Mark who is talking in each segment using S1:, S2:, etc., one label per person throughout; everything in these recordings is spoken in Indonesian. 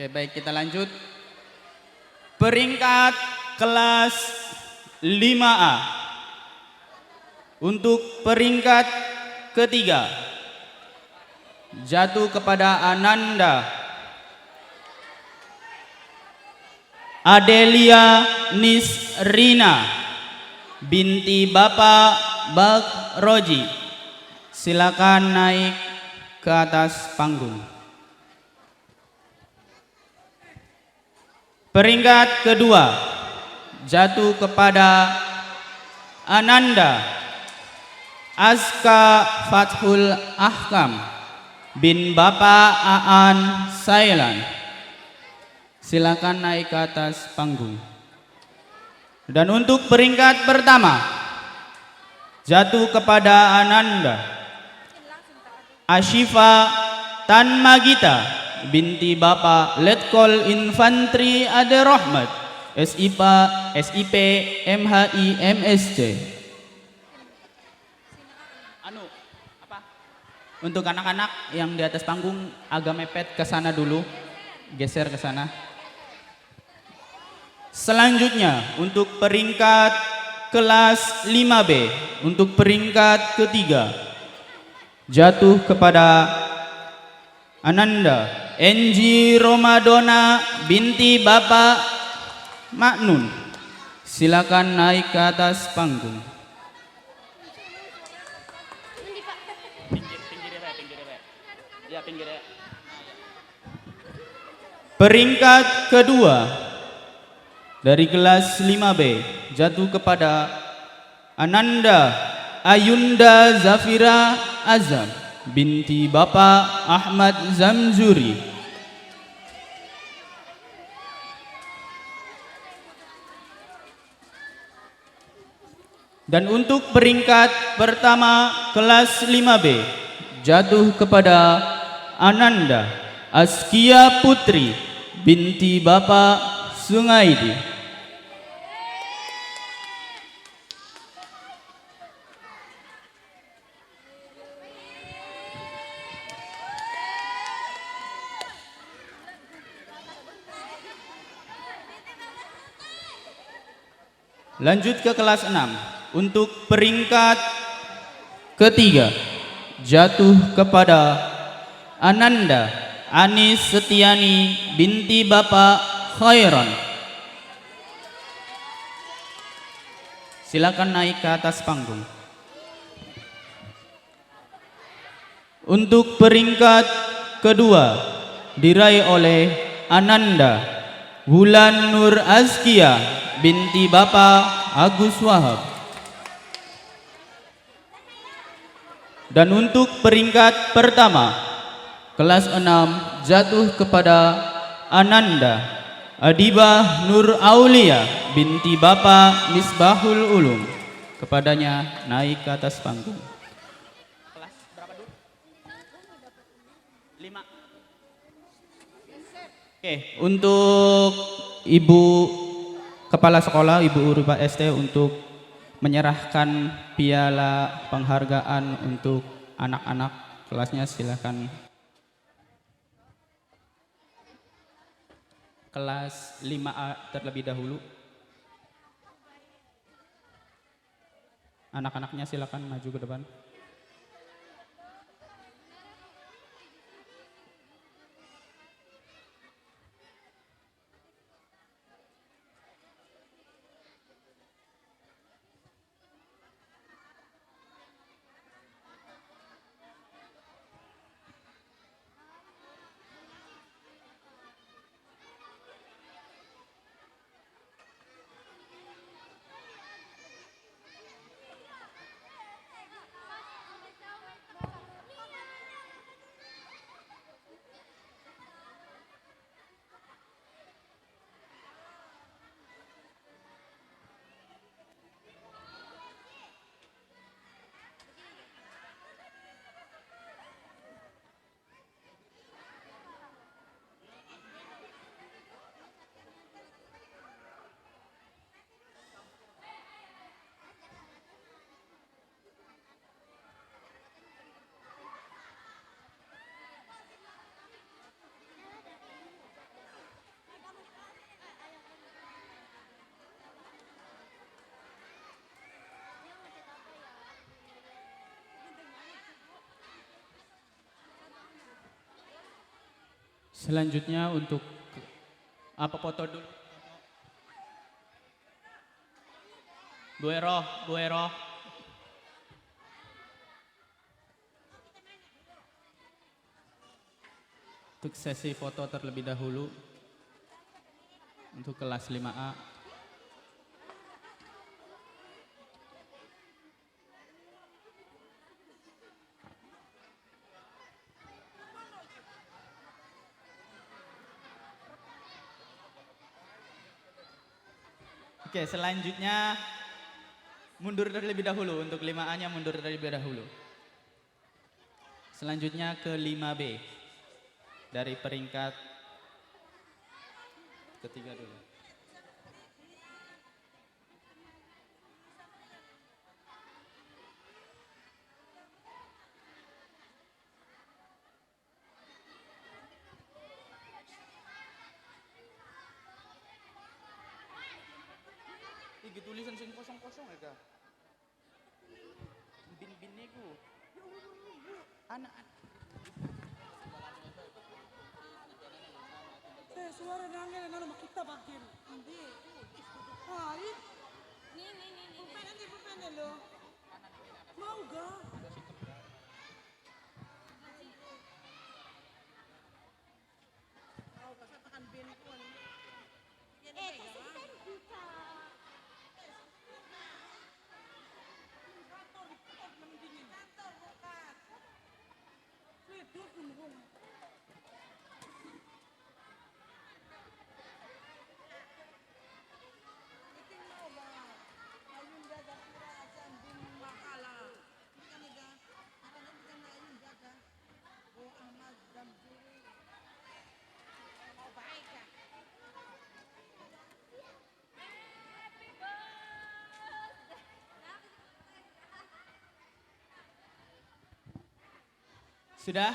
S1: Oke, baik, kita lanjut. Peringkat kelas 5A. Untuk peringkat ketiga jatuh kepada Ananda Adelia Nisrina binti Bapak Bakroji. Silakan naik ke atas panggung. Peringkat kedua jatuh kepada Ananda Azka Fathul Ahkam bin Bapak Aan Sailan. Silakan naik ke atas panggung. Dan untuk peringkat pertama jatuh kepada Ananda Ashifa Tan Magita binti Bapak Letkol Infantri Ade Rahmat SIP MHI MSC. Untuk anak-anak yang di atas panggung agak mepet ke sana dulu, geser ke sana. Selanjutnya untuk peringkat kelas 5B, untuk peringkat ketiga jatuh kepada Ananda Enji Romadona binti Bapak Maknun. Silakan naik ke atas panggung. Peringkat kedua dari kelas 5B jatuh kepada Ananda Ayunda Zafira Azam binti Bapak Ahmad Zamzuri. Dan untuk peringkat pertama kelas 5B jatuh kepada Ananda Askia Putri binti Bapak Sungaidi. Lanjut ke kelas 6. Untuk peringkat ketiga jatuh kepada Ananda Anis Setiani binti Bapak Khairon. Silakan naik ke atas panggung. Untuk peringkat kedua diraih oleh Ananda Wulan Nur Azkia binti Bapak Agus Wahab. Dan untuk peringkat pertama kelas 6 jatuh kepada Ananda Adibah Nur Aulia binti Bapak Misbahul Ulum. Kepadanya naik ke atas panggung. Kelas berapa dulu? 5. Oke, untuk Ibu Kepala Sekolah, Ibu Uriba ST untuk menyerahkan piala penghargaan untuk anak-anak kelasnya. Silakan. Kelas 5A terlebih dahulu. Anak-anaknya silakan maju ke depan. Selanjutnya untuk apa foto dulu? Bu Ero, Bu Ero. Untuk sesi foto terlebih dahulu untuk kelas 5A. Oke, selanjutnya mundur terlebih dahulu. Untuk 5A-nya mundur terlebih dahulu. Selanjutnya ke 5B. Dari peringkat ketiga dulu. Iki tulisan sing kosong-kosong ya, Kak. Bin-bin niku. Anak
S2: suara nangis nalo makita bakil. Hindi. Ay. Pupenen lo. Mau ga? Mau kasi takan bin ko. Kasi kan buka. Kantor mendingin. Kantor bukan. Itu kumhong.
S1: sudah?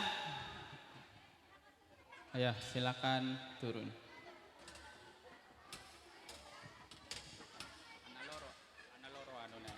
S1: Ayo, silakan turun. Analoro anu na.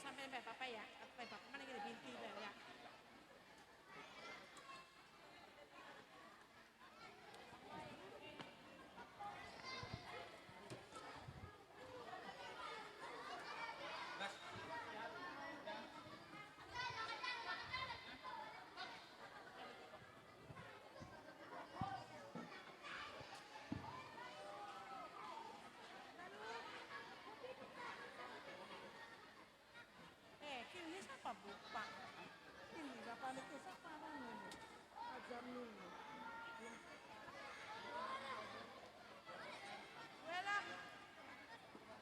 S2: Sampai bapak ya, bapak mana kita binti ya. Ini siapa buka? Ini bapak itu siapa namanya? Ajam ini. Wela,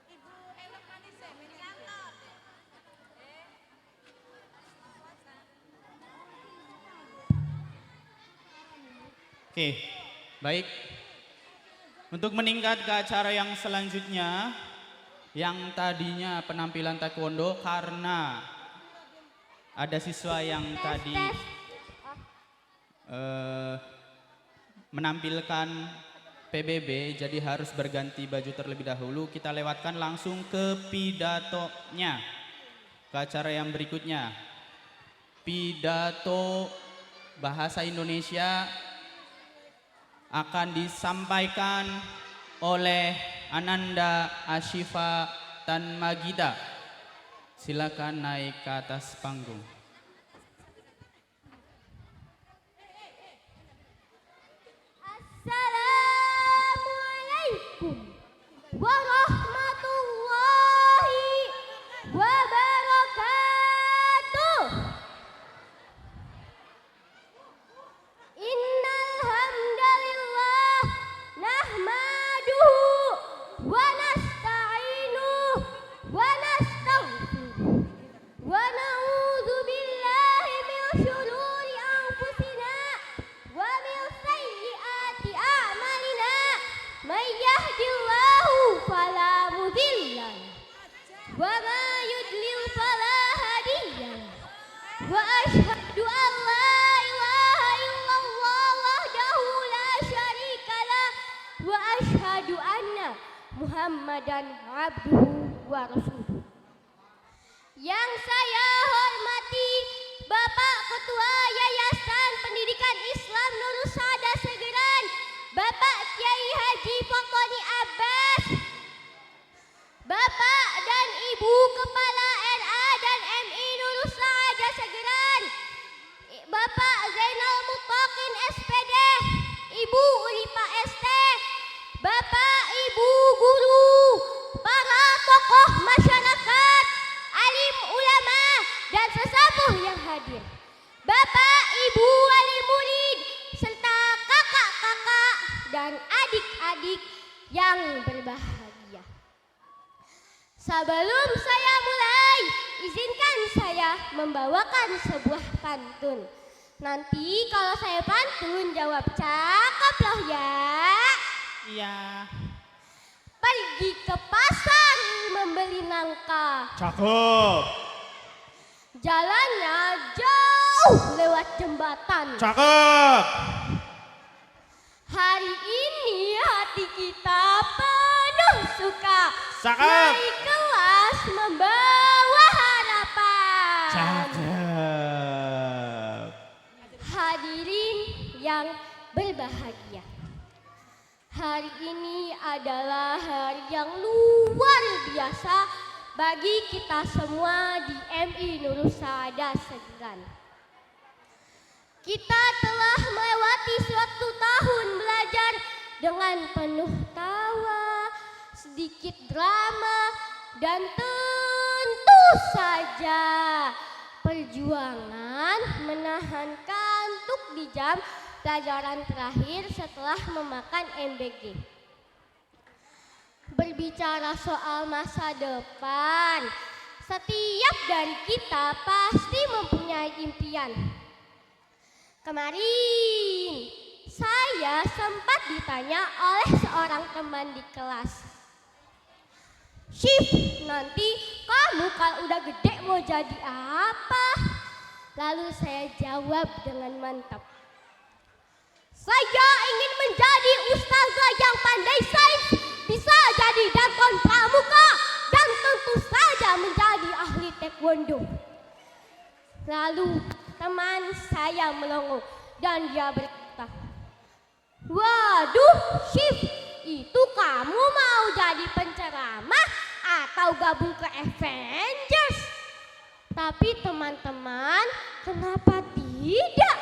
S2: Ibu Elok manis ya, ini kantor.
S1: Oke, baik. Untuk meningkat ke acara yang selanjutnya, yang tadinya penampilan taekwondo karena ada siswa yang tadi menampilkan PBB, jadi harus berganti baju terlebih dahulu. Kita lewatkan langsung ke pidatonya, ke acara yang berikutnya. Pidato bahasa Indonesia akan disampaikan oleh Ananda Ashifa Tanmagita. Silakan naik ke atas panggung.
S3: Assalamualaikum warahmatullahi وما يضلل فلا هادي له وأشهد أن لا إله إلا الله وحده لا شريك له وأشهد أن محمدا عبده ورسوله. Yang saya hormati Bapak Ketua Yayasan Pendidikan Islam Nurul Saada Segeran, Bapak Kiai Haji Pokoni Abbas, Bapak dan Ibu Kepala RA dan MI Nurul Saada Segeran, Bapak Zainal Mutaqin SPD, Ibu Ulipa ST, Bapak Ibu Guru, para tokoh masyarakat, alim ulama dan sesepuh yang hadir, Bapak Ibu wali murid serta kakak-kakak dan adik-adik yang berbahagia. Sebelum saya mulai, izinkan saya membawakan sebuah pantun. Nanti kalau saya pantun jawab cakep loh ya.
S1: Iya.
S3: Pergi ke pasar membeli nangka.
S4: Cakep.
S3: Jalannya jauh lewat jembatan.
S4: Cakep.
S3: Hari ini hati kita penuh suka.
S4: Cakep.
S3: Naik kelas membawa harapan.
S4: Cakep.
S3: Hadirin yang berbahagia. Hari ini adalah hari yang luar biasa bagi kita semua di MI Nurul Saada Segeran. Kita telah melewati suatu tahun belajar dengan penuh tawa, sedikit drama, dan tentu saja perjuangan menahan kantuk di jam pelajaran terakhir setelah memakan MBG. Berbicara soal masa depan, setiap dari kita pasti mempunyai impian. Kemarin saya sempat ditanya oleh seorang teman di kelas, "Syif, nanti kamu kalau udah gede mau jadi apa?" Lalu saya jawab dengan mantap, "Saya ingin menjadi ustazah yang pandai sains, bisa jadi dakon pramuka, dan tentu saja menjadi ahli taekwondo." Lalu teman saya melongo dan dia berkata, "Waduh, Syif, itu kamu mau jadi penceramah atau gabung ke Avengers?" Tapi teman-teman, kenapa tidak?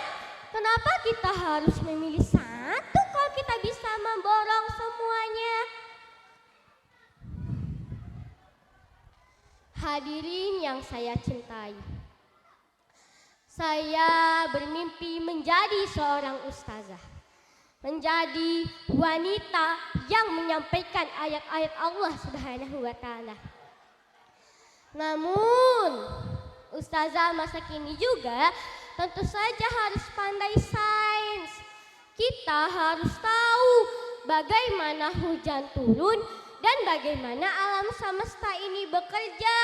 S3: Kenapa kita harus memilih satu kalau kita bisa memborong semuanya? Hadirin yang saya cintai, saya bermimpi menjadi seorang ustazah, menjadi wanita yang menyampaikan ayat-ayat Allah Subhanahu wa Ta'ala. Namun, ustazah masa kini juga tentu saja harus pandai sains. Kita harus tahu bagaimana hujan turun dan bagaimana alam semesta ini bekerja.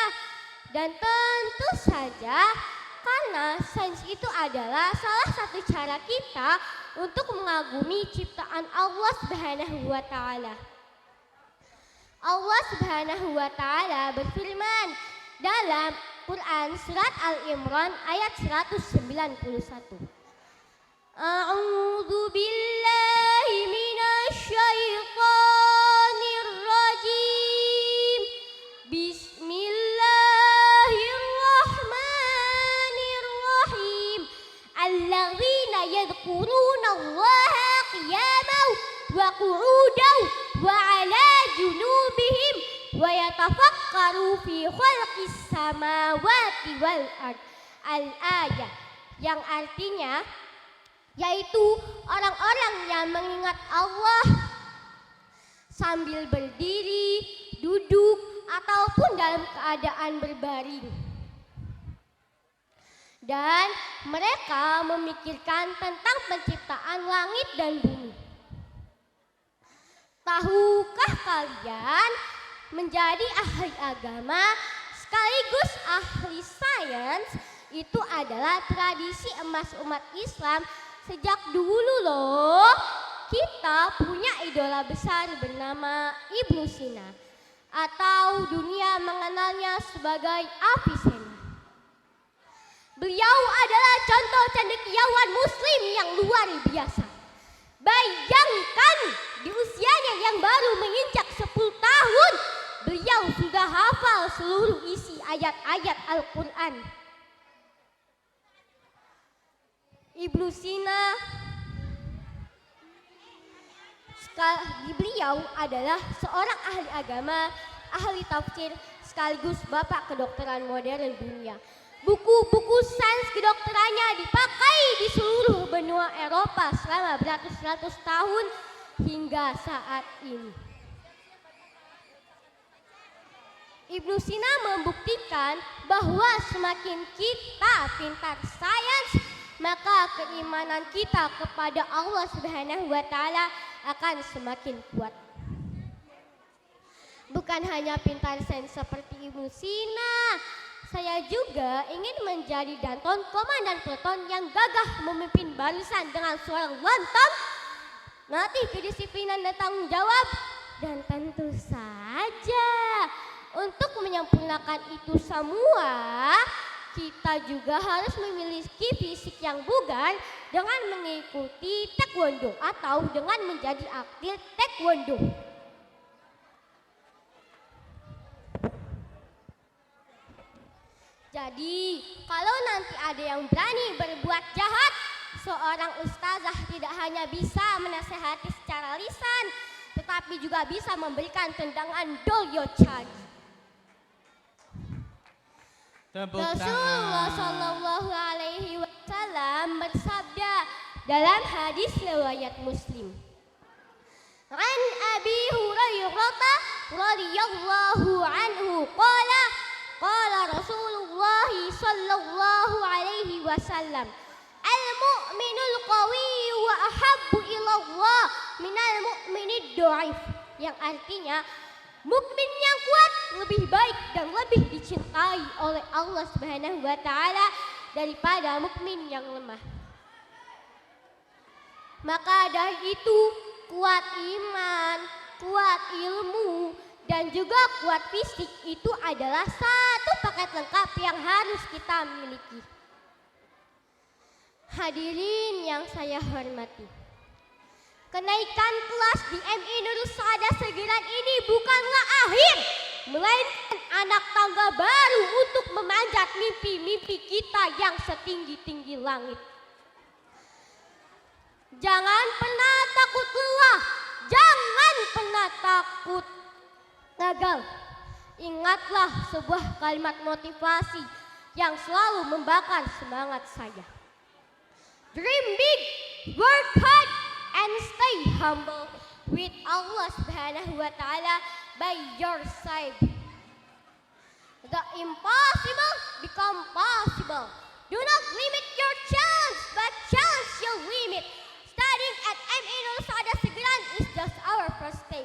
S3: Dan tentu saja karena sains itu adalah salah satu cara kita untuk mengagumi ciptaan Allah Subhanahu wa Ta'ala. Allah Subhanahu wa Ta'ala berfirman dalam Quran surat Al-Imran ayat 191. A'udzu billahi minasyaitonir rajim. Bismillahirrahmanirrahim. Alladzina yadhkurunallaha qiyaman wa qu'udan wa 'ala junubihim wa yatafakkaru fi khalqis samawati wal ard. Al-ayah, yang artinya yaitu orang-orang yang mengingat Allah sambil berdiri, duduk, ataupun dalam keadaan berbaring. Dan mereka memikirkan tentang penciptaan langit dan bumi. Tahukah kalian, menjadi ahli agama sekaligus ahli sains itu adalah tradisi emas umat Islam sejak dulu loh. Kita punya idola besar bernama Ibnu Sina atau dunia mengenalnya sebagai Avicenna. Beliau adalah contoh cendekiawan muslim yang luar biasa. Bayangkan di usianya yang baru menginjak 10 tahun, beliau sudah hafal seluruh isi ayat-ayat Al-Quran. Ibnu Sina, beliau adalah seorang ahli agama, ahli tafsir, sekaligus bapak kedokteran modern dunia. Buku-buku sains kedokterannya dipakai di seluruh benua Eropa selama beratus-ratus tahun hingga saat ini. Ibnu Sina membuktikan bahwa semakin kita pintar sains, maka keimanan kita kepada Allah Subhanahu wa Ta'ala akan semakin kuat. Bukan hanya pintar sains seperti Ibnu Sina, saya juga ingin menjadi Danton, komandan peleton yang gagah memimpin barisan dengan suara lantang, melatih kedisiplinan dan tanggung jawab, dan tentu saja untuk menyempurnakan itu semua, kita juga harus memiliki fisik yang bugar dengan mengikuti taekwondo atau dengan menjadi atlet taekwondo. Jadi, kalau nanti ada yang berani berbuat jahat, seorang ustazah tidak hanya bisa menasehati secara lisan, tetapi juga bisa memberikan tendangan doyo charge. Rasulullah Shallallahu Alaihi Wasallam bersabda dalam hadis riwayat Muslim. An Abi Hurairah radhiyallahu anhu qala Rasulullah sallallahu alaihi wasallam al-mu'minul qawi wa ahabbu ila Allah minal mu'minid dhaif, yang artinya mukmin yang kuat lebih baik dan lebih dicintai oleh Allah Subhanahu wa Ta'ala daripada mukmin yang lemah. Maka dari itu, kuat iman, kuat ilmu, dan juga kuat fisik itu adalah satu paket lengkap yang harus kita miliki. Hadirin yang saya hormati, kenaikan kelas di MI Nurul Saadah Segeran ini bukanlah akhir, melainkan anak tangga baru untuk memanjat mimpi-mimpi kita yang setinggi-tinggi langit. Jangan pernah takut lelah, jangan pernah takut gagal. Ingatlah sebuah kalimat motivasi yang selalu membakar semangat saya. Dream big, work hard, and stay humble with Allah Subhanahu wa Ta'ala by your side. The impossible become possible. Do not limit your challenge, but challenge your limit. Studying at MI Nurul Saadah Segeran is just our first step.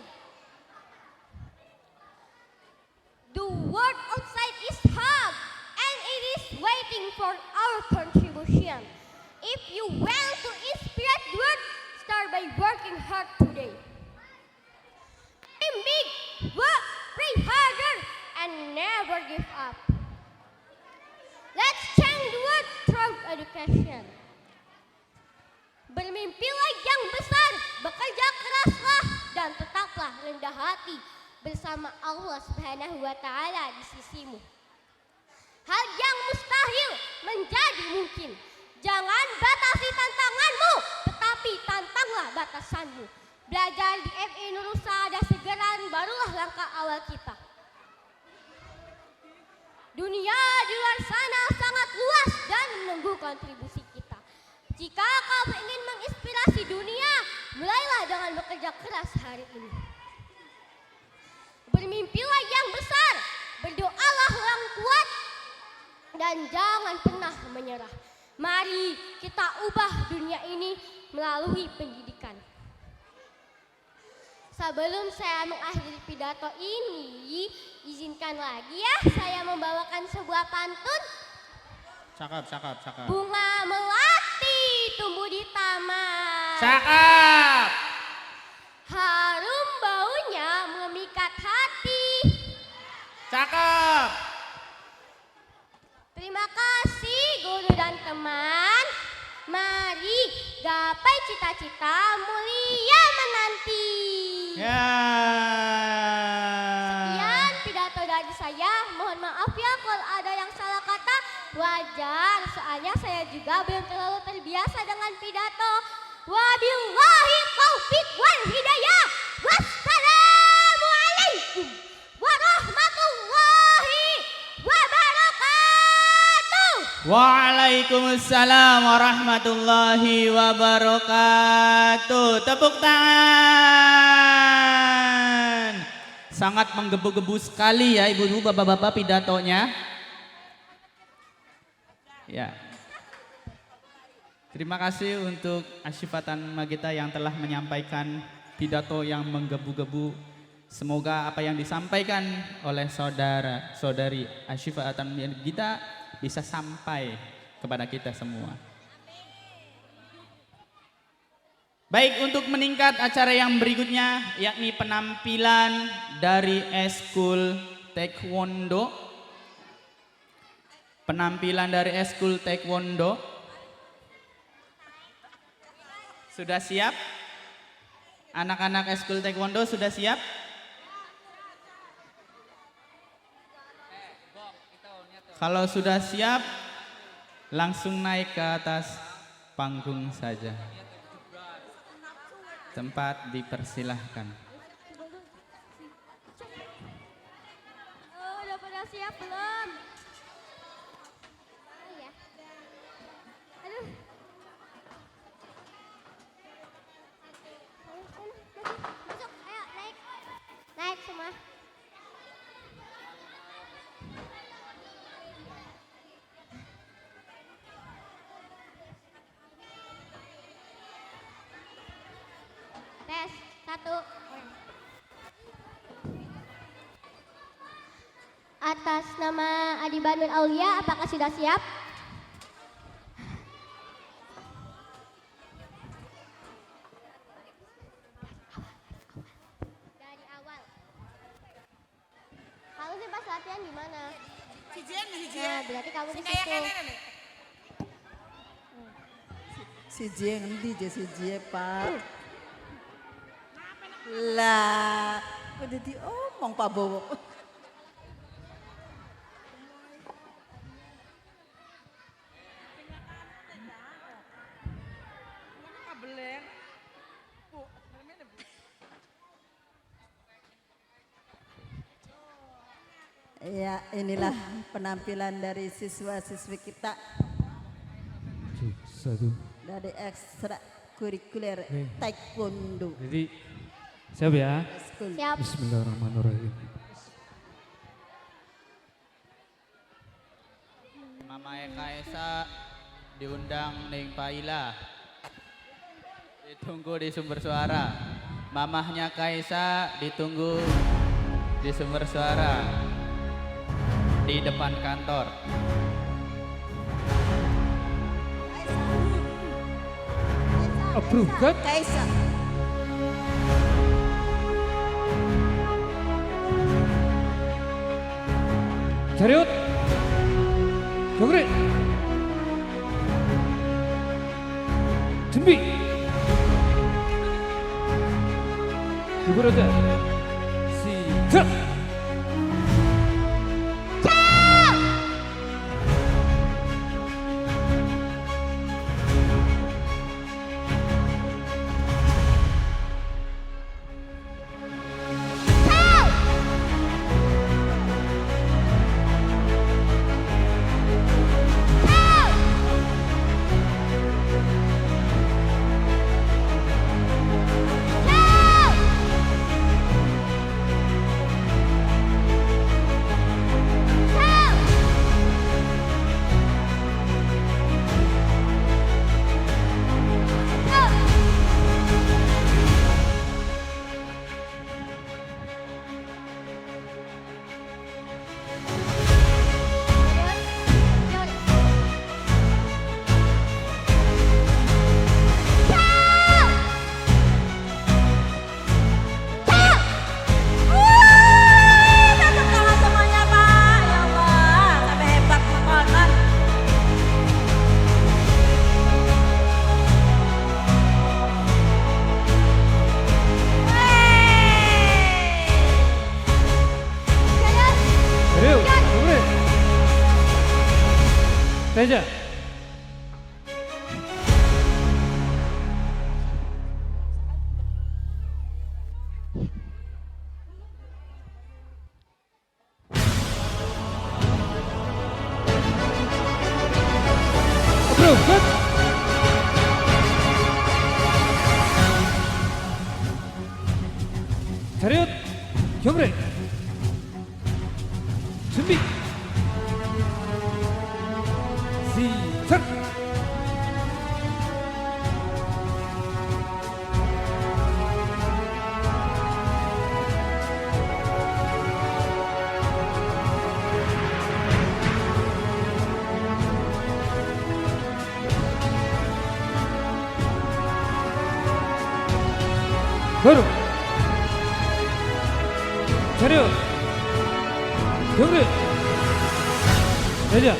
S3: The world outside is hard, and it is waiting for our contribution. If you want to inspire the world, start by working hard today. Dream big, work, pray harder, and never give up. Let's change the world through education. Bermimpilah yang besar, bekerja keraslah, dan tetaplah rendah hati bersama Allah Subhanahu wa Ta'ala di sisimu. Hal yang mustahil menjadi mungkin. Jangan batasi tantanganmu, tetapi tantanglah batasanmu. Belajar di MI Nurul Saadah Segeran barulah langkah awal kita. Dunia di luar sana sangat luas dan menunggu kontribusi kita. Jika kamu ingin menginspirasi dunia, mulailah dengan bekerja keras hari ini. Bermimpilah yang besar, berdoalah yang kuat, dan jangan pernah menyerah. Mari kita ubah dunia ini melalui pendidikan. Sebelum saya mengakhiri pidato ini, izinkan lagi ya saya membawakan sebuah pantun.
S1: Cakep, cakep, cakep.
S3: Bunga melati tumbuh di taman.
S1: Cakep.
S3: Harum baunya memikat hati.
S1: Cakep.
S3: Terima kasih guru dan teman. Mari gapai cita-cita mulia menanti.
S1: Ya.
S3: Sekian pidato dari saya. Mohon maaf ya kalau ada yang salah kata. Wajar, soalnya saya juga belum terlalu terbiasa dengan pidato. Wabillahi taufiq wal hidayah. Wassalamualaikum warahmatullahi wabarakatuh.
S1: Waalaikumsalam warahmatullahi wabarakatuh. Tepuk tangan. Sangat menggebu-gebu sekali ya ibu-ibu, bapak-bapak pidatonya. Ya. Terima kasih untuk Asyifatan Magita yang telah menyampaikan pidato yang menggebu-gebu. Semoga apa yang disampaikan oleh saudara-saudari Asyifatan Magita bisa sampai kepada kita semua. Baik, untuk meningkat acara yang berikutnya yakni penampilan dari Eskul Taekwondo. Penampilan dari Eskul Taekwondo. Sudah siap? Anak-anak Eskul Taekwondo sudah siap? Kalau sudah siap, langsung naik ke atas panggung saja. Tempat dipersilahkan.
S3: Oh, udah pada siap belum? Oh ya. Aduh. Masuk, ayo naik. Naik semua. Tes, 1. Atas nama Adi Banul Aulia, apakah sudah siap? Dari awal. Kamu sih pas latihan di mana? Nah, berarti kamu di situ.
S2: Si J ngendi je si J Pak. Lah, udah diomong Pak Bowo. Ya, inilah penampilan dari siswa-siswi kita
S5: Satu.
S2: dari ekstrakurikuler Taekwondo.
S5: Jadi siap ya.
S2: School.
S3: Siap.
S5: Bismillahirrahmanirrahim.
S1: Mama Eka Esa diundang Neng Paila. Ditunggu di sumber suara. Mamahnya Kaisa ditunggu di sumber suara. Di depan kantor.
S5: Approve kan?
S2: Kaisa.
S5: Chariot. Jogre. 준비. 누구로든 시작. Teja. Approve, good. 차렷, 경례. 준비. 시작. 바로 차렷 경례 내자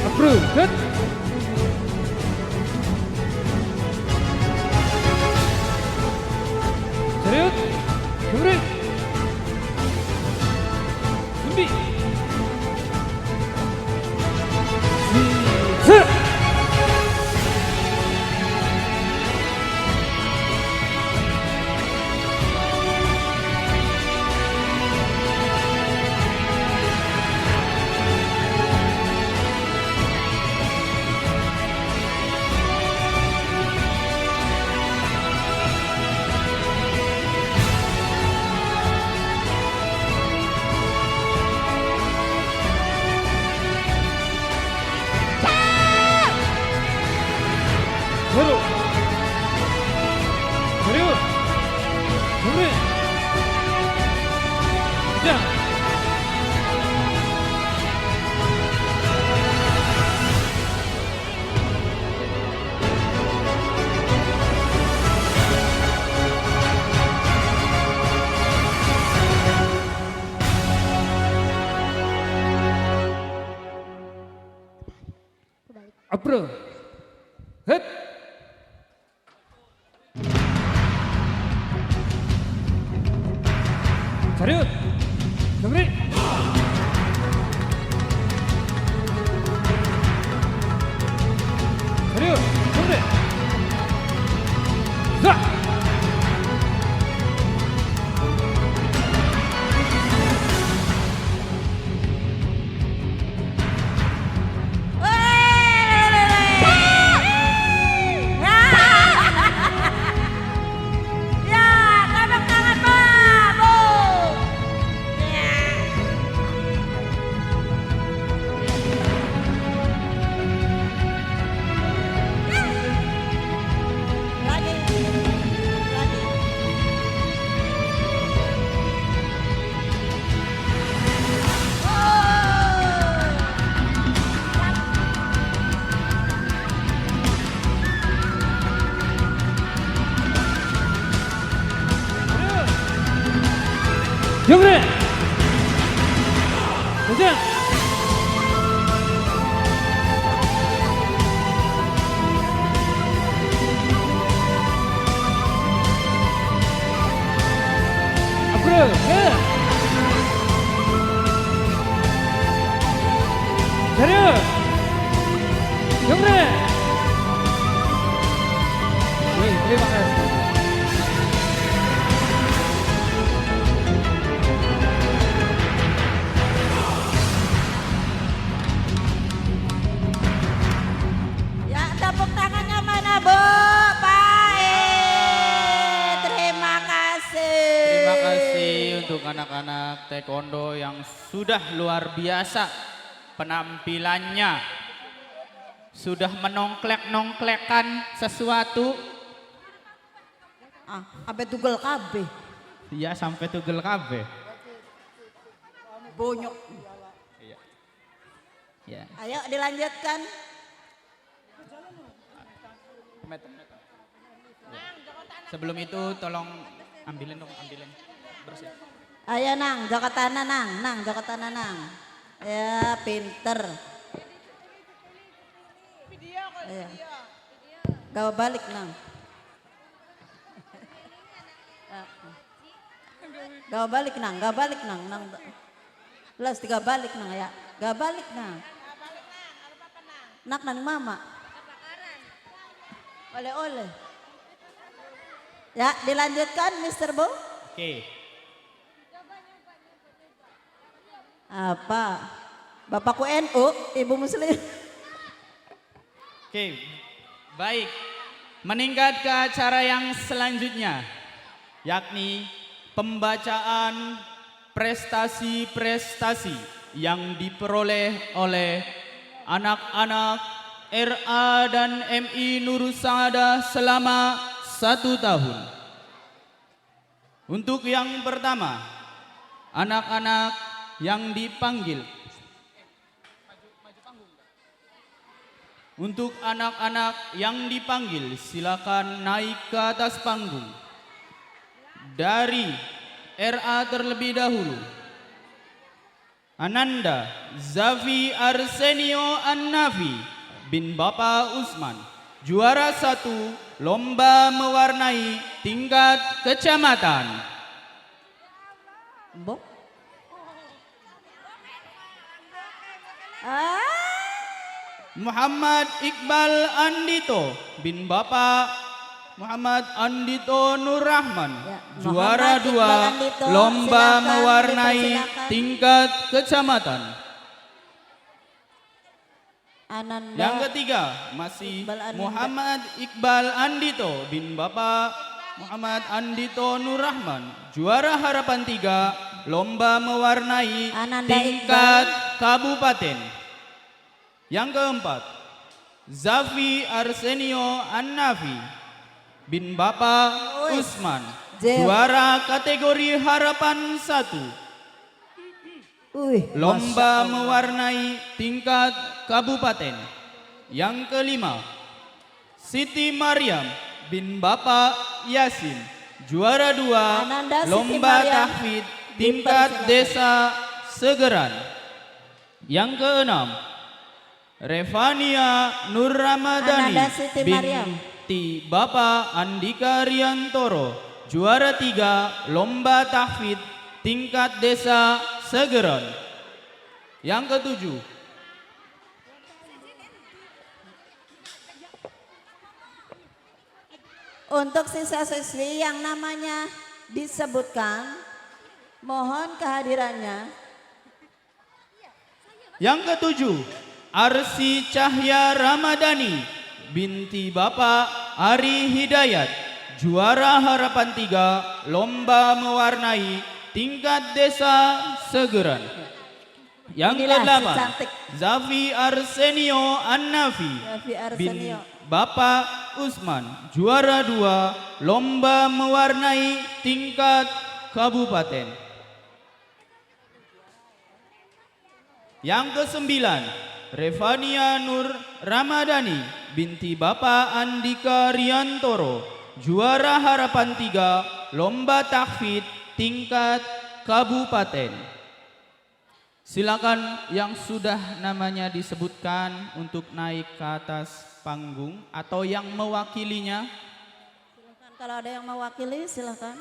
S5: 앞으로 끝 차렷 경례 준비 시작. 바로 차렷 경례 자 앞으로 헷 차렷 경례 차렷 경례 자 경례 도전 앞으로 해 차렷 경례 terima kasih.
S2: Ya, tepuk tangannya mana, Bu? Baik, terima kasih.
S1: Terima kasih untuk anak-anak taekwondo yang sudah luar biasa penampilannya. Sudah menongklek-nongklekan sesuatu.
S2: Sampai tugel kabeh.
S1: Ya sampai tugel kabeh.
S2: Bonyok.
S1: Ya.
S2: Ayo dilanjutkan.
S1: Sebelum itu tolong ambilin bersih.
S2: Ayo nang, jokotana nang, jokotana nang. Ya pinter. Ayo. Gawa balik nang. Gawa balik nang, nang.
S6: Belas tiga balik na ya. Gak balik na. Nak nang mama. Oleh-oleh. Ya, dilanjutkan Mr. Bo.
S1: Oke.
S6: Apa? Bapakku NU, ibu muslim.
S1: Oke. Baik. Meningkat ke acara yang selanjutnya, yakni pembacaan prestasi-prestasi yang diperoleh oleh anak-anak RA dan MI Nurul Saadah selama 1 tahun. Untuk yang pertama, anak-anak yang dipanggil. Untuk anak-anak yang dipanggil, silakan naik ke atas panggung. Dari RA terlebih dahulu, Ananda Zafi Arsenio An-Nafi bin Bapak Usman, juara 1 lomba mewarnai tingkat kecamatan.
S6: Bo. Ah,
S1: Muhammad Iqbal Andito bin Bapak Muhammad Andito Nur Rahman,
S6: Ya,
S1: juara
S6: Muhammad Iqbal
S1: 2
S6: Andito,
S1: lomba
S6: silakan
S1: mewarnai
S6: dipersilakan.
S1: tingkat kecamatan.
S6: Ananda.
S1: Yang ketiga masih
S6: Iqbal Andito.
S1: Muhammad Iqbal Andito bin Bapak Muhammad Andito Nur Rahman, juara harapan 3 lomba mewarnai
S6: Ananda
S1: tingkat kabupaten. Yang keempat, Zafi Arsenio An-Nafi bin Bapak
S6: Oi.
S1: Usman,
S6: Jel.
S1: juara kategori harapan 1
S6: Masya
S1: lomba
S6: Allah.
S1: mewarnai tingkat kabupaten. Yang kelima, Siti Maryam bin Bapak Yasin, juara 2
S6: Ananda Siti
S1: lomba
S6: Maryam,
S1: tahfidz tingkat
S6: dipersilakan.
S1: desa Segeran. Yang keenam, Revania Nur Ramadhani
S6: Ananda Siti Maryam.
S1: binti Bapak Andika Riantoro, juara 3 lomba tahfidz tingkat desa Segeran. Yang ketujuh,
S6: Untuk siswa-siswi yang namanya disebutkan, mohon kehadirannya.
S1: Arsi Cahya Ramadhani binti Bapak Ari Hidayat, juara harapan 3 lomba mewarnai tingkat desa Segeran. Yang
S6: Inilah si
S1: kedelapan,
S6: cantik.
S1: Zafi Arsenio An-Nafi
S6: Zafi
S1: bin
S6: Arsenio.
S1: Bapak Usman, juara 2 lomba mewarnai tingkat kabupaten. Yang kesembilan, Revania Nur Ramadhani binti Bapak Andika Riantoro, juara harapan 3 lomba tahfidz tingkat kabupaten. Silakan yang sudah namanya disebutkan untuk naik ke atas panggung atau yang mewakilinya.
S6: Silakan kalau ada yang mewakili silakan.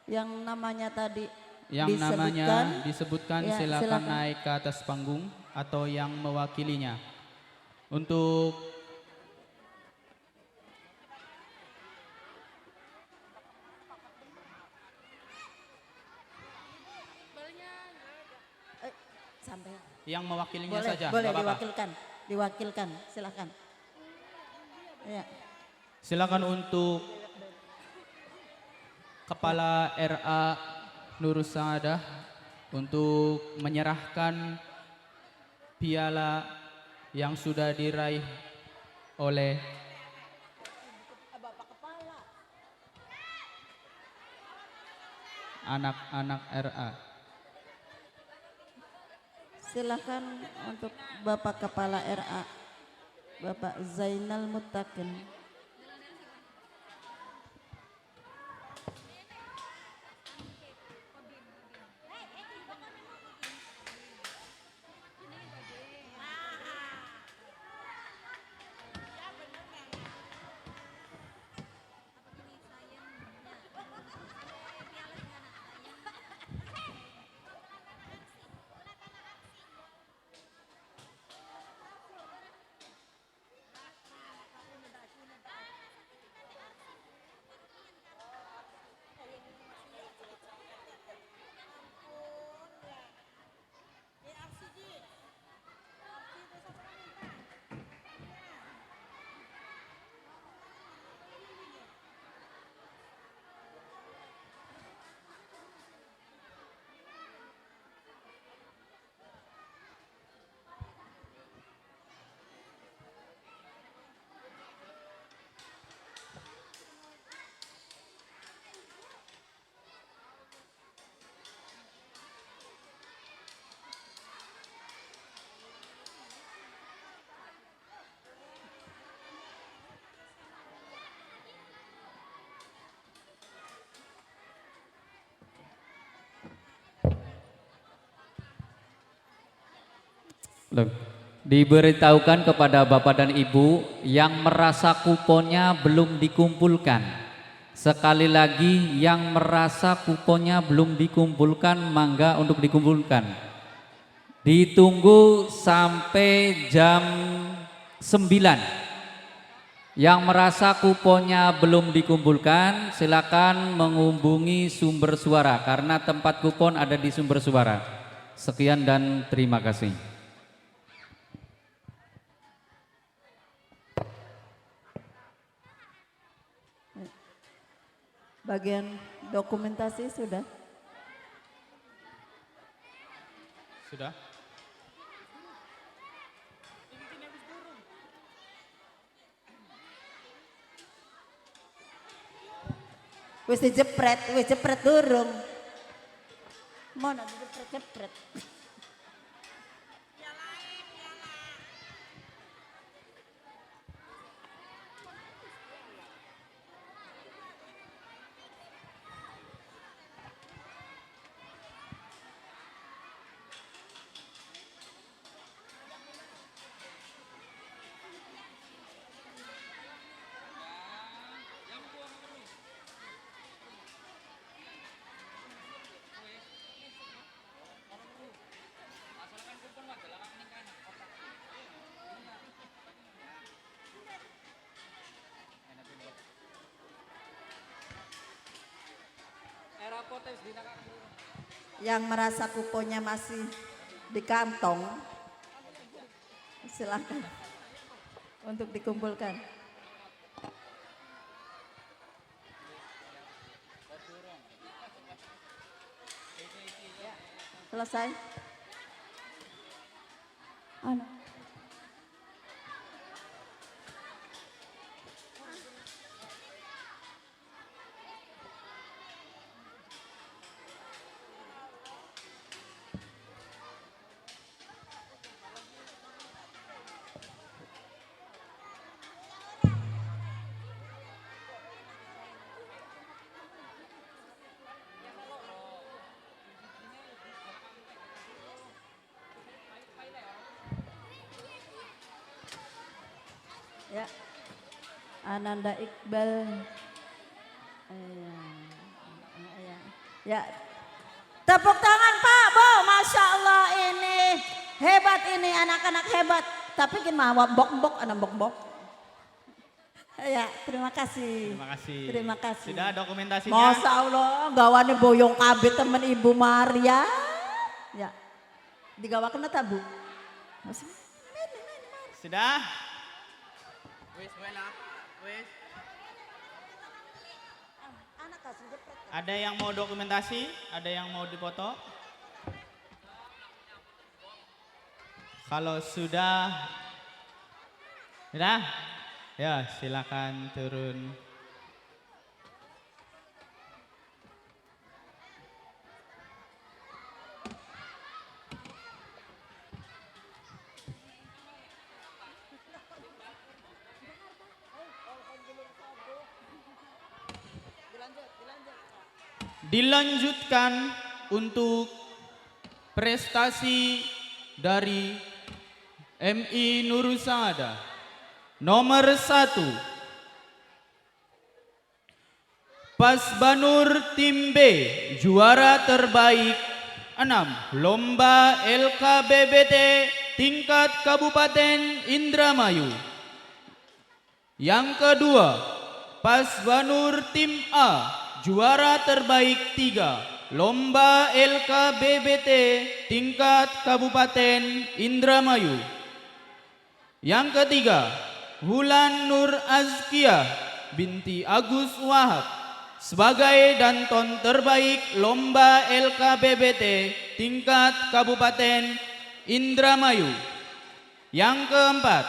S6: Yang namanya tadi
S1: Yang namanya disebutkan
S6: Ya,
S1: silakan
S6: silakan.
S1: naik ke atas panggung atau yang mewakilinya. Untuk
S6: sampai.
S1: yang mewakilinya
S6: Boleh,
S1: saja.
S6: boleh
S1: nggak apa-apa.
S6: diwakilkan, silakan. Ya.
S1: Silakan untuk Kepala RA Nurul Saadah untuk menyerahkan piala yang sudah diraih oleh anak-anak RA.
S6: Silakan untuk Bapak Kepala RA, Bapak Zainal Muttaqin.
S7: Loh, diberitahukan kepada Bapak dan Ibu yang merasa kuponnya belum dikumpulkan. Sekali lagi, yang merasa kuponnya belum dikumpulkan, mangga untuk dikumpulkan. Ditunggu sampai jam 9. Yang merasa kuponnya belum dikumpulkan, silakan menghubungi sumber suara karena tempat kupon ada di sumber suara. Sekian dan terima kasih.
S6: Bagian dokumentasi sudah.
S1: Sudah?
S6: Wis dijepret durung. Mana dijepret-jepret. Yang merasa kuponnya masih di kantong, silakan untuk dikumpulkan. Selesai. Ya, Ananda Iqbal. Ya, tepuk tangan Pak Bu, Masya Allah ini hebat ini anak-anak hebat. Tapi gimana bok-bok, anak bok-bok. Ya, terima kasih.
S1: Terima kasih.
S6: Terima kasih.
S1: Sudah dokumentasinya?
S6: Masya Allah, gawane boyong kabeh temen Ibu Maria. Ya, digawakan ta Bu?
S1: Sudah? Wis, welap. Wis. Ada yang mau dokumentasi? Ada yang mau dipoto? Kalau sudah, ya silakan turun. Dilanjutkan untuk prestasi dari MI Nurusada nomor 1 Pasbanur Tim B juara terbaik 6 Lomba LKBBT tingkat Kabupaten Indramayu. Yang kedua Pasbanur Tim A juara terbaik 3 Lomba LKBBT tingkat Kabupaten Indramayu. Yang ketiga Wulan Nur Azkia binti Agus Wahab sebagai danton terbaik Lomba LKBBT tingkat Kabupaten Indramayu. Yang keempat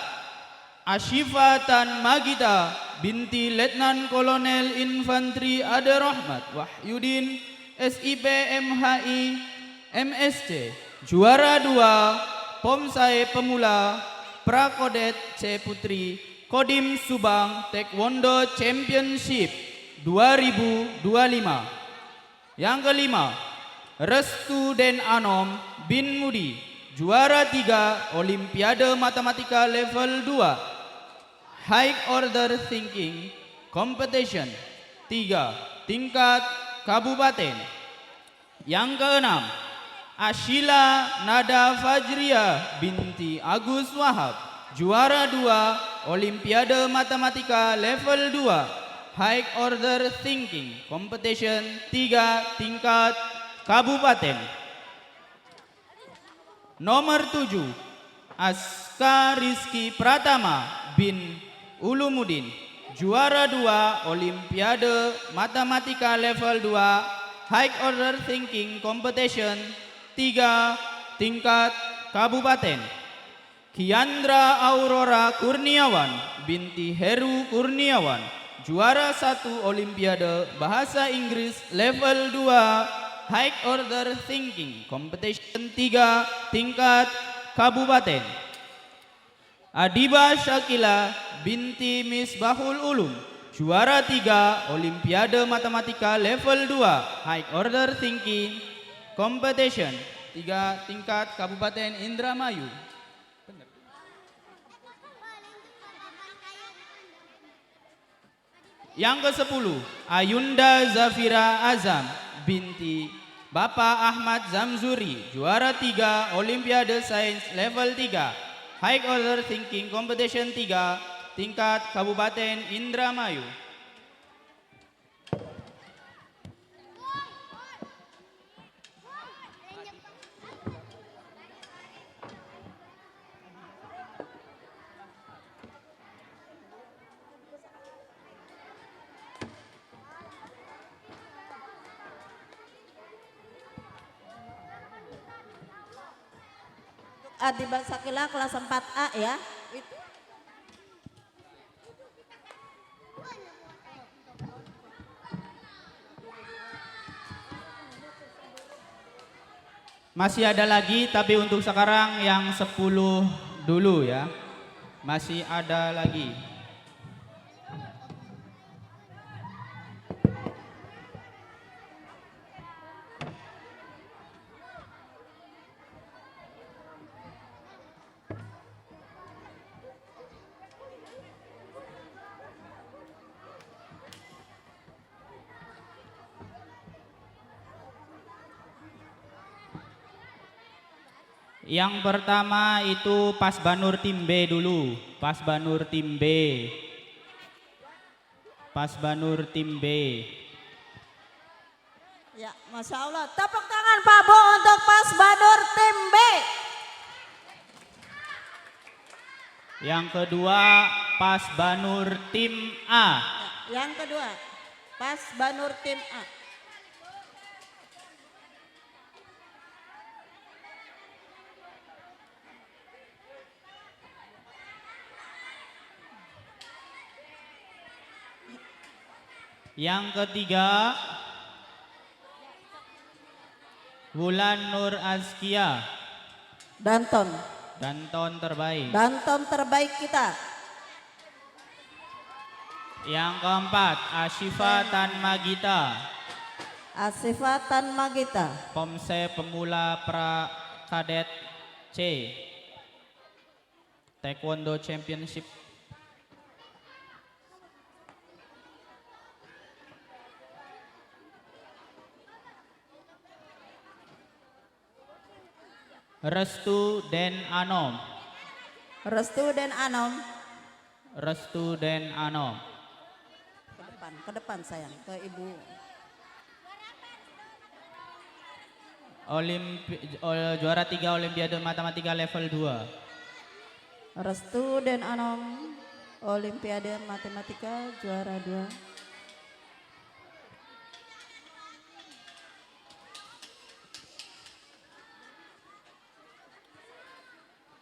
S1: Ashifa Tan Magita binti Letnan Kolonel Infantri Ade Rahmat Wahyudin SIP MHI MSC juara 2 Pomsae Pemula Prakodet C Putri Kodim Subang Taekwondo Championship 2025. Yang kelima Restu Den Anom bin Mudi Juara 3 Olimpiade Matematika Level 2 High Order Thinking Competition 3 tingkat kabupaten. Yang keenam, Ashila Nada Fajria binti Agus Wahab, juara 2 Olimpiade Matematika Level 2 High Order Thinking Competition 3 tingkat kabupaten. Nomor 7, Aska Rizky Pratama bin Ulumuddin, juara 2 Olimpiade Matematika Level 2 High Order Thinking Competition 3 tingkat kabupaten. Kiandra Aurora Kurniawan binti Heru Kurniawan, juara 1 Olimpiade Bahasa Inggris Level 2 High Order Thinking Competition 3 tingkat kabupaten. Adiba Syakila binti Misbahul Ulum, juara 3 Olimpiade Matematika Level 2 High Order Thinking Competition 3 tingkat Kabupaten Indramayu. Yang ke-10, Ayunda Zafira Azam binti Bapak Ahmad Zamzuri, juara 3 Olimpiade Sains Level 3 High Order Thinking Competition 3 tingkat Kabupaten Indramayu.
S6: Adiba Sakila kelas 4A ya.
S1: Masih ada lagi, tapi untuk sekarang yang 10 dulu ya. Masih ada lagi. Yang pertama itu Pasbanur Tim B dulu. Pasbanur Tim B. Pasbanur Tim B.
S6: Ya, Masya Allah. Tepuk tangan Pak Bo untuk Pasbanur Tim B.
S1: Yang kedua Pasbanur Tim A.
S6: Ya, yang kedua, Pasbanur Tim A.
S1: Yang ketiga Wulan Nur Azkia.
S6: Danton.
S1: Danton terbaik.
S6: Danton terbaik kita.
S1: Yang keempat Ashifa Tan Magita.
S6: Asifa Tan Magita.
S1: Pomse Pemula Pra Kadet C. Taekwondo Championship. Restu Den Anom.
S6: Restu Den Anom.
S1: Restu Den Anom.
S6: Ke depan sayang, ke ibu.
S1: Juara 3 Olimpiade Matematika Level 2.
S6: Restu Den Anom, Olimpiade Matematika juara 2.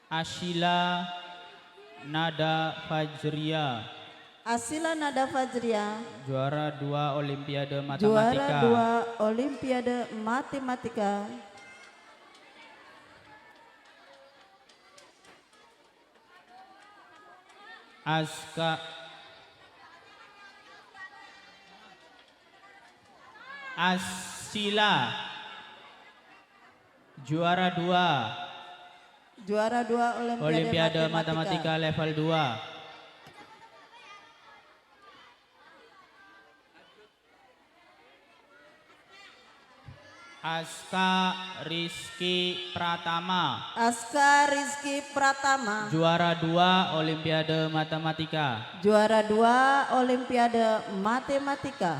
S1: Ashila Nada Fajria.
S6: Asila Nada Fajria.
S1: Juara 2 Olimpiade Matematika.
S6: Juara 2 Olimpiade Matematika.
S1: Asila. Juara 2
S6: Juara 2
S1: Olimpiade Matematika level 2. Aska Rizky Pratama,
S6: Aska Rizky Pratama.
S1: juara 2 Olimpiade Matematika.
S6: Juara 2 Olimpiade Matematika.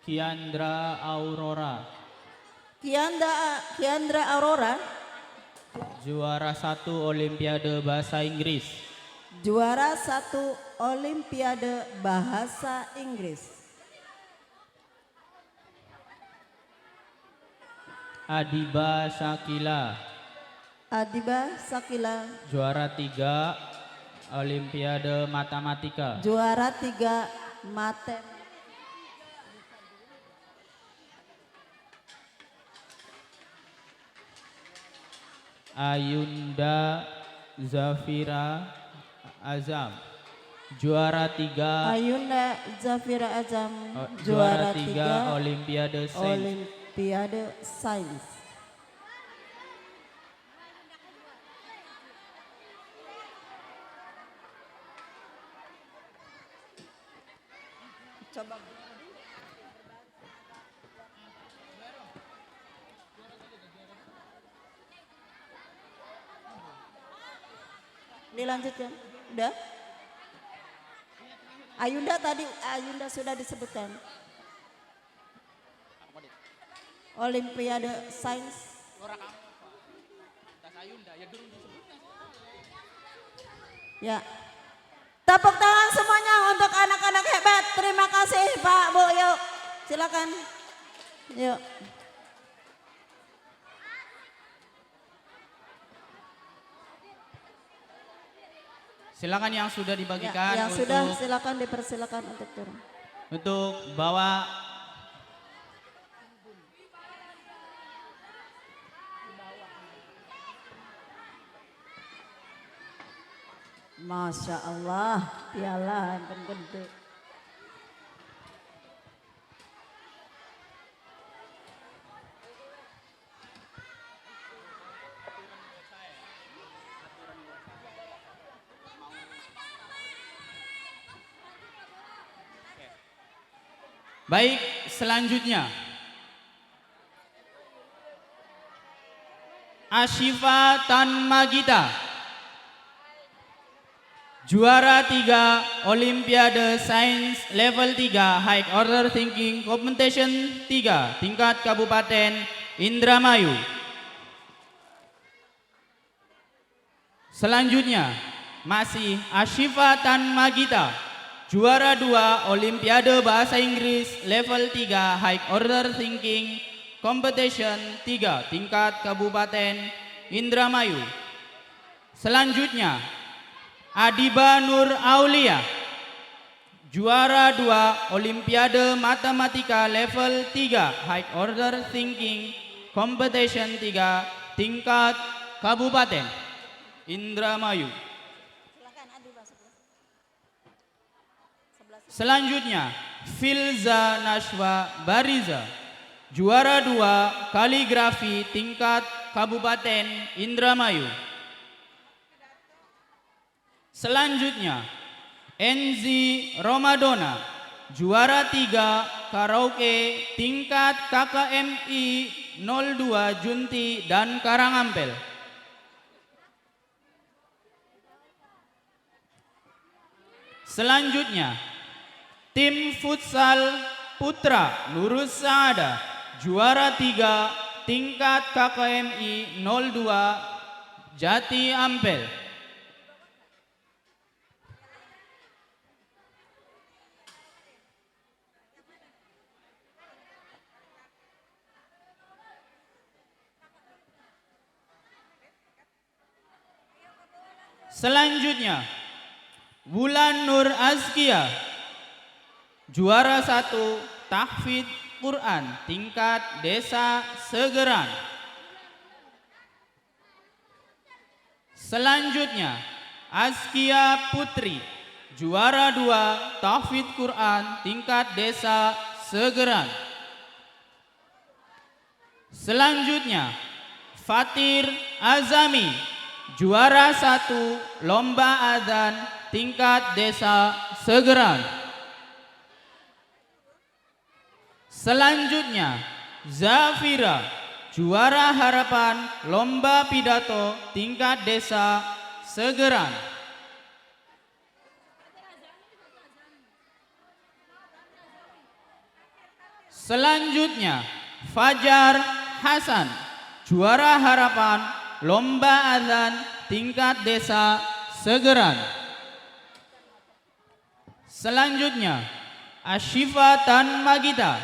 S1: Kiandra Aurora,
S6: Kiandra Aurora.
S1: juara 1 Olimpiade Bahasa Inggris.
S6: Juara 1 Olimpiade Bahasa Inggris.
S1: Adiba Shakila,
S6: Adiba Sakila.
S1: juara 3 Olimpiade Matematika.
S6: Juara 3 Matematika.
S1: Ayunda Zafira Azam, juara 3
S6: Ayunda Zafira Azam.
S1: juara 3 Olimpiade Sains.
S6: Olimpiade Sains. Coba. Dilanjutkan. Udah? Ayunda sudah disebutkan. Olimpiade Sains. Ya. Tepuk tangan semuanya untuk anak-anak hebat. Terima kasih Pak, Bu. Yuk, silakan. Yuk.
S1: Silakan yang sudah dibagikan
S6: Ya, yang sudah
S1: untuk
S6: silakan dipersilakan untuk turun.
S1: bawa
S6: Masya Allah, piala yang gede.
S1: Baik, selanjutnya Ashifa Tanmagita, juara 3 Olimpiade Sains level 3 High Order Thinking Competition 3 tingkat Kabupaten Indramayu. Selanjutnya masih Ashifa Tanmagita, juara 2 Olimpiade Bahasa Inggris level 3 High Order Thinking Competition 3 tingkat Kabupaten Indramayu. Selanjutnya Adiba Nur Aulia, juara 2 Olimpiade Matematika level 3 High Order Thinking Competition 3 tingkat Kabupaten Indramayu. Selanjutnya Filza Nashwa Bariza, juara 2 Kaligrafi tingkat Kabupaten Indramayu. Selanjutnya Enzi Romadona, juara 3 Karaoke tingkat KKMI 02 Junti dan Karangampel. Selanjutnya tim futsal putra Nurus Saada, juara 3 tingkat KKMI 02 Jati Ampel. Selanjutnya Wulan Nur Azkia, juara 1 tahfidz Quran tingkat Desa Segeran. Selanjutnya Azkia Putri, juara 2 tahfidz Quran tingkat Desa Segeran. Selanjutnya, Fatir Azami, juara 1 lomba adzan tingkat desa Segeran. Selanjutnya, Zafira, juara harapan lomba pidato tingkat desa Segeran. Selanjutnya, Fajar Hasan, juara harapan lomba adzan tingkat desa Segeran. Selanjutnya, Ashifa Tan Magita,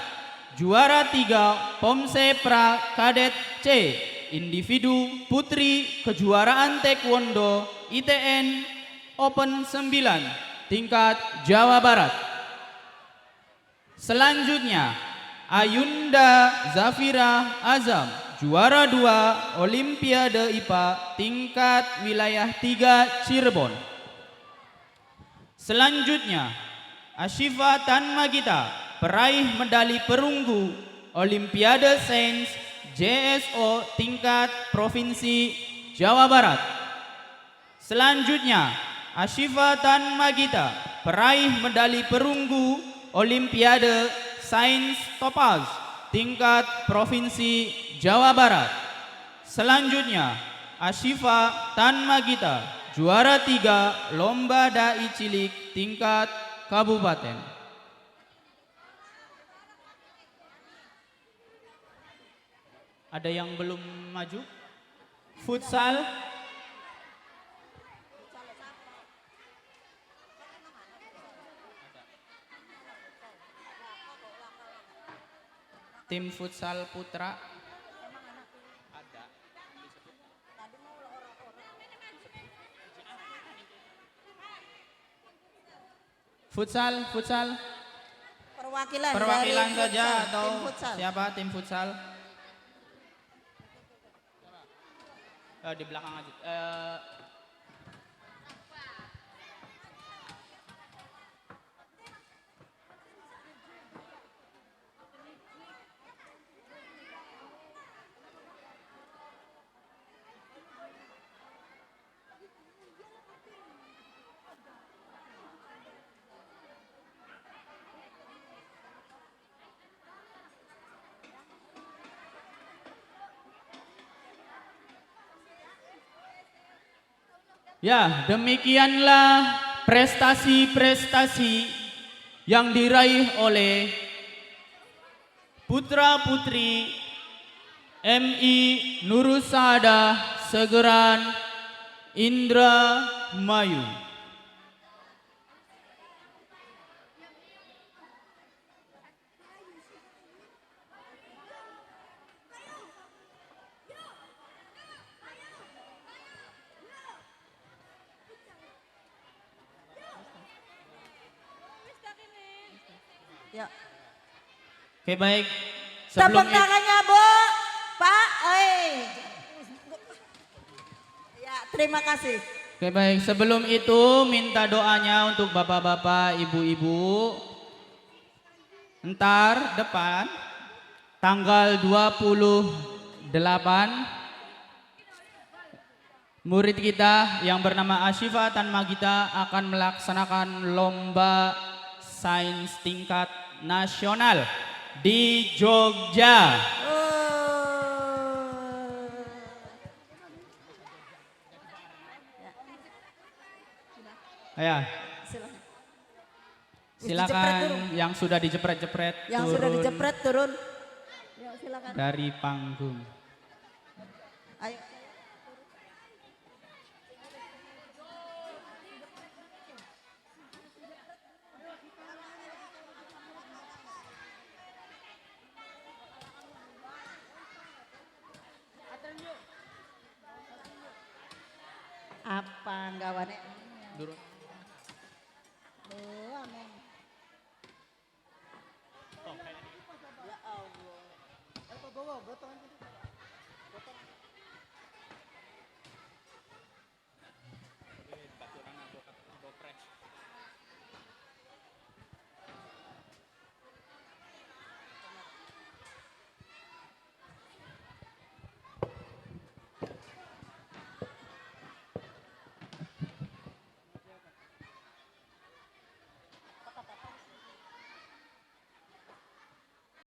S1: juara 3 Pomsepra Kadet C, individu putri kejuaraan taekwondo ITN Open 9 tingkat Jawa Barat. Selanjutnya, Ayunda Zafira Azam, juara 2 Olimpiade IPA tingkat wilayah 3 Cirebon. Selanjutnya, Ashifa Tan Magita, peraih medali perunggu Olimpiade Sains JSO tingkat Provinsi Jawa Barat. Selanjutnya, Ashifa Tan Magita, peraih medali perunggu Olimpiade Sains Topaz tingkat Provinsi Jawa Barat. Selanjutnya, Ashifa Tan Magita, juara 3 lomba dai cilik tingkat kabupaten. Ada yang belum maju? Futsal. Tim futsal putra. Futsal. Perwakilan
S6: dari
S1: saja
S6: futsal,
S1: atau
S6: tim futsal.
S1: siapa tim futsal? Di belakang aja. Ya, demikianlah prestasi-prestasi yang diraih oleh putra-putri MI Nurusada Segeran Indramayu.
S6: Ya.
S1: Oke, baik.
S6: Tepuk
S1: Sebelum
S6: tangannya, Bu. Pak, oi. Ya, terima kasih.
S1: Oke, baik. Sebelum itu minta doanya untuk bapak-bapak, ibu-ibu. Ntar depan tanggal 28 murid kita yang bernama Ashifa Tan Magita akan melaksanakan lomba sains tingkat nasional di Jogja. Ya, silakan yang sudah dijepret-jepret
S6: Yang
S1: turun
S6: sudah dijepret turun. Ya, silakan.
S1: dari panggung.
S6: Ayo. Apa nggawane?
S1: Durun.